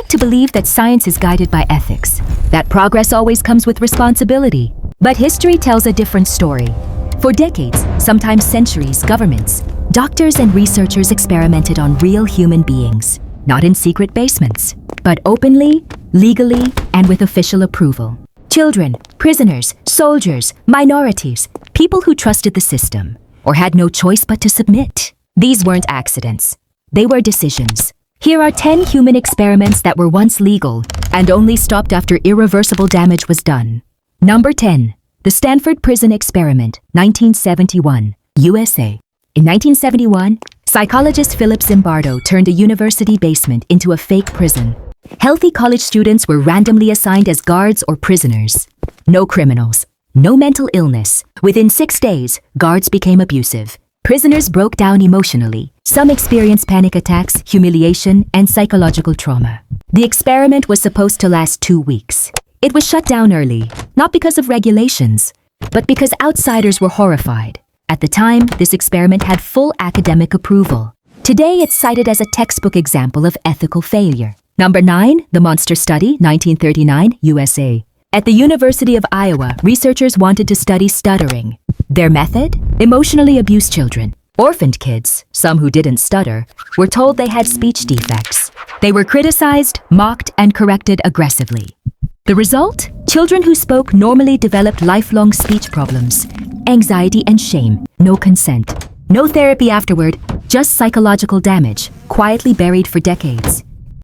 like to believe that science is guided by ethics, that progress always comes with responsibility. But history tells a different story. For decades, sometimes centuries, governments, doctors and researchers experimented on real human beings, not in secret basements, but openly, legally, and with official approval. Children, prisoners, soldiers, minorities, people who trusted the system, or had no choice but to submit. These weren't accidents. They were decisions. Here are 10 human experiments that were once legal and only stopped after irreversible damage was done. Number 10. The Stanford Prison Experiment, 1971, USA. In 1971, psychologist Philip Zimbardo turned a university basement into a fake prison. Healthy college students were randomly assigned as guards or prisoners. No criminals, no mental illness. Within 6 days, guards became abusive. Prisoners broke down emotionally. Some experienced panic attacks, humiliation, and psychological trauma. The experiment was supposed to last 2 weeks. It was shut down early, not because of regulations, but because outsiders were horrified. At the time, this experiment had full academic approval. Today, it's cited as a textbook example of ethical failure. Number 9, the Monster Study, 1939, USA. At the University of Iowa, researchers wanted to study stuttering. Their method? Emotionally abused children. Orphaned kids, some who didn't stutter, were told they had speech defects. They were criticized, mocked, and corrected aggressively. The result? Children who spoke normally developed lifelong speech problems, anxiety and shame, no consent. No therapy afterward, just psychological damage, quietly buried for decades.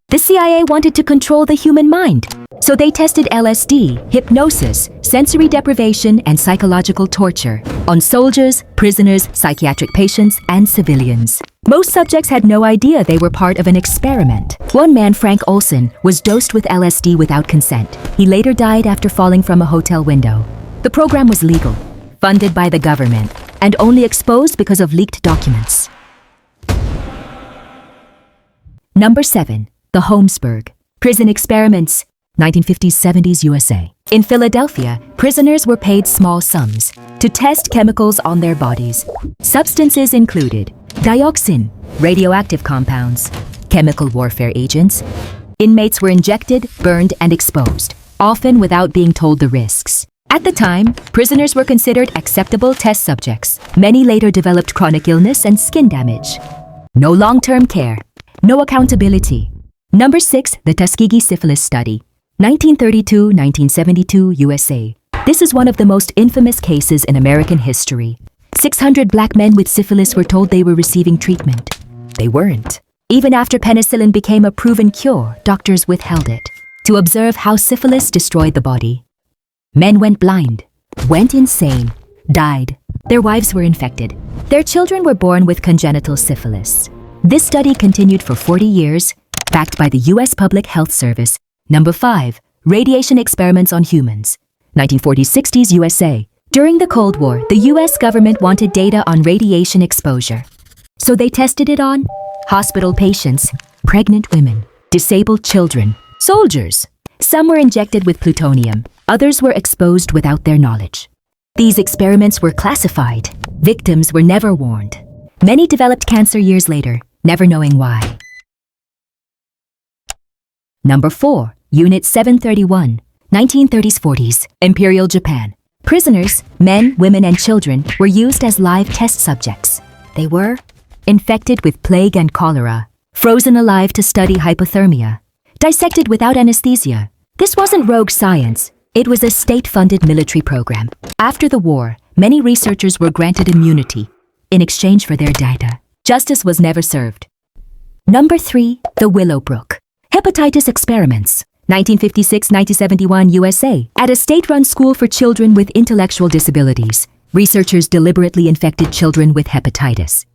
The CIA wanted to control the human mind, so they tested LSD, hypnosis, sensory deprivation, and psychological torture on soldiers, prisoners, psychiatric patients, and civilians. Most subjects had no idea they were part of an experiment. One man, Frank Olson, was dosed with LSD without consent. He later died after falling from a hotel window. The program was legal, funded by the government, and only exposed because of leaked documents. Number 7. The Holmesburg Prison Experiments, 1950s-70s USA. In Philadelphia, prisoners were paid small sums to test chemicals on their bodies. Substances included dioxin, radioactive compounds, chemical warfare agents. Inmates were injected, burned, and exposed, often without being told the risks. At the time, prisoners were considered acceptable test subjects. Many later developed chronic illness and skin damage. No long-term care, no accountability. Number 6, the Tuskegee Syphilis Study, 1932-1972 USA. This is one of the most infamous cases in American history. 600 black men with syphilis were told they were receiving treatment. They weren't. Even after penicillin became a proven cure, doctors withheld it to observe how syphilis destroyed the body. Men went blind, went insane, died. Their wives were infected. Their children were born with congenital syphilis. This study continued for 40 years, backed by the U.S. Public Health Service. Number 5, radiation experiments on humans, 1940s-60s USA. During the Cold War, the U.S. government wanted data on radiation exposure. So they tested it on hospital patients, pregnant women, disabled children, soldiers. Some were injected with plutonium, others were exposed without their knowledge. These experiments were classified. Victims were never warned. Many developed cancer years later, never knowing why. Number 4, Unit 731, 1930s-40s, Imperial Japan. Prisoners, men, women, and children were used as live test subjects. They were infected with plague and cholera, frozen alive to study hypothermia, dissected without anesthesia. This wasn't rogue science. It was a state-funded military program. After the war, many researchers were granted immunity in exchange for their data. Justice was never served. Number 3, the Willowbrook Hepatitis Experiments, 1956-1971 USA. At a state-run school for children with intellectual disabilities, researchers deliberately infected children with hepatitis.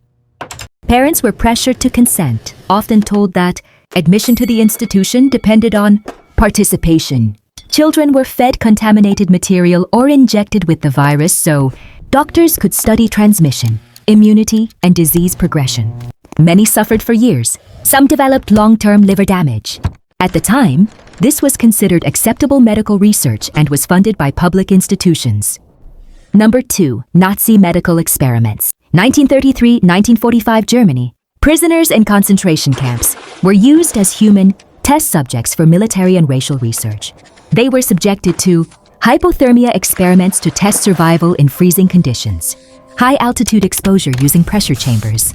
Parents were pressured to consent, often told that admission to the institution depended on participation. Children were fed contaminated material or injected with the virus so doctors could study transmission, immunity, and disease progression. Many suffered for years. Some developed long-term liver damage. At the time, this was considered acceptable medical research and was funded by public institutions. Number 2, Nazi medical experiments. 1933-1945 Germany. Prisoners in concentration camps were used as human test subjects for military and racial research. They were subjected to hypothermia experiments to test survival in freezing conditions, high-altitude exposure using pressure chambers,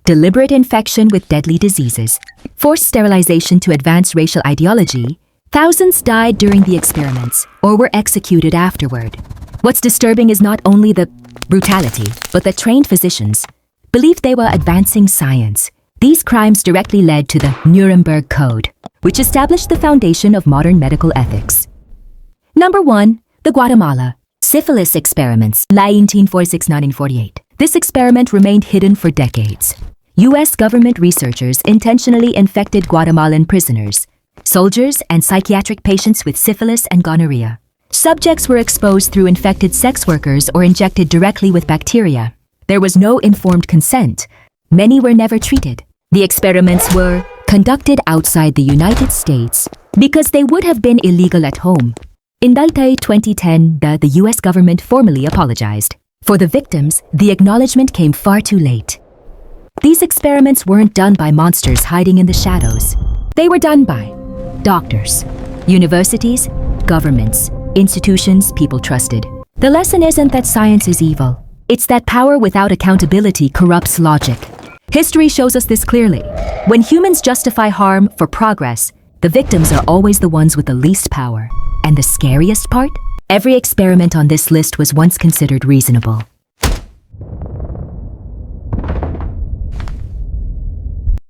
deliberate infection with deadly diseases, forced sterilization to advance racial ideology. Thousands died during the experiments or were executed afterward. What's disturbing is not only the brutality, but that trained physicians believed they were advancing science. These crimes directly led to the Nuremberg Code, which established the foundation of modern medical ethics. Number 1. The Guatemala syphilis experiments, 1946-1948. This experiment remained hidden for decades. U.S. government researchers intentionally infected Guatemalan prisoners, soldiers, and psychiatric patients with syphilis and gonorrhea. Subjects were exposed through infected sex workers or injected directly with bacteria. There was no informed consent. Many were never treated. The experiments were conducted outside the United States because they would have been illegal at home. In 2010, the U.S. government formally apologized. For the victims, the acknowledgement came far too late. These experiments weren't done by monsters hiding in the shadows. They were done by doctors, universities, governments, institutions people trusted. The lesson isn't that science is evil. It's that power without accountability corrupts logic. History shows us this clearly. When humans justify harm for progress, the victims are always the ones with the least power. And the scariest part? Every experiment on this list was once considered reasonable.